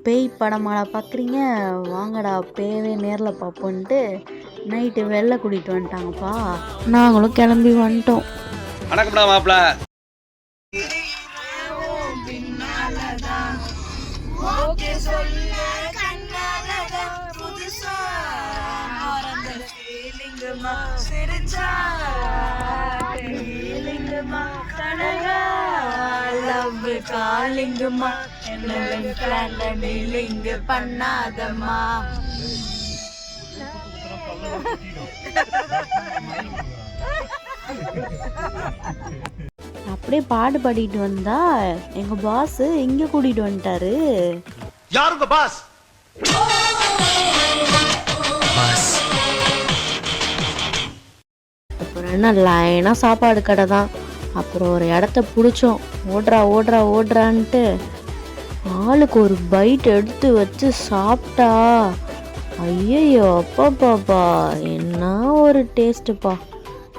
பேய் படமாடா பார்க்குறீங்க, வாங்கடா பேயவே நேரில் பார்ப்போன்ட்டு நைட்டு வெளில கூட்டிகிட்டு வந்துட்டாங்கப்பா. நாங்களும் கிளம்பி வந்துட்டோம். வணக்கம்டா மாப்பிள்ள. காலிங்குமா பண்ணாதம்மா. அப்படியே பாடு பாடிட்டு வந்தா எங்க பாஸ் இங்க கூட்டிட்டு வந்துட்டாரு. யாருங்க பாஸ்? அப்புறம் என்ன லைனா சாப்பாடு கடை தான். அப்புறம் ஒரு இடத்த பிடிச்சோம். ஓடுறா ஓடுறா ஓடுறான்ட்டு ஆளுக்கு ஒரு பைட் எடுத்து வச்சு சாப்பிட்டா ஐயோ அப்பா பாப்பா என்ன ஒரு டேஸ்ட்டுப்பா.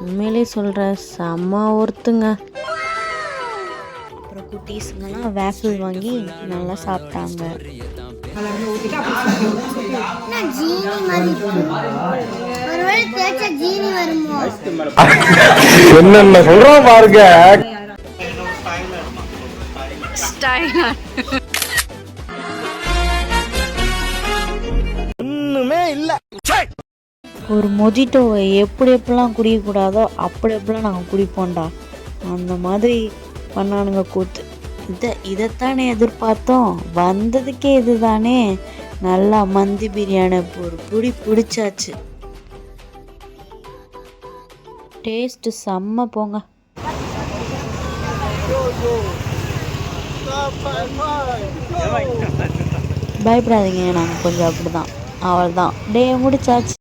உண்மையிலே சொல்கிறேன் செம்ம ஒருத்துங்க. அப்புறம் குட்டீஸுங்கெல்லாம் வேஃபிள் வாங்கி நல்லா சாப்பிட்டாங்க. என்னென்ன சொல்றோம் பாருங்க. ஒண்ணுமே இல்ல. ஒரு மொஜிட்டோவை எப்படி எப்படிலாம் குடிக்கக்கூடாதோ அப்படி எப்படிலாம் நாங்கள் குடிப்போம்டா. அந்த மாதிரி பண்ணானுங்க கூத்து. இதைத்தானே எதிர்பார்த்தோம். வந்ததுக்கே இதுதானே. நல்லா மந்தி பிரியாணி ஒரு புடி பிடிச்சாச்சு. டேஸ்ட்டு செம்ம போங்க. பயப்படாதீங்க, நாங்கள் கொஞ்சம் அப்படிதான். அவள் தான் டே முடிச்சாச்சு.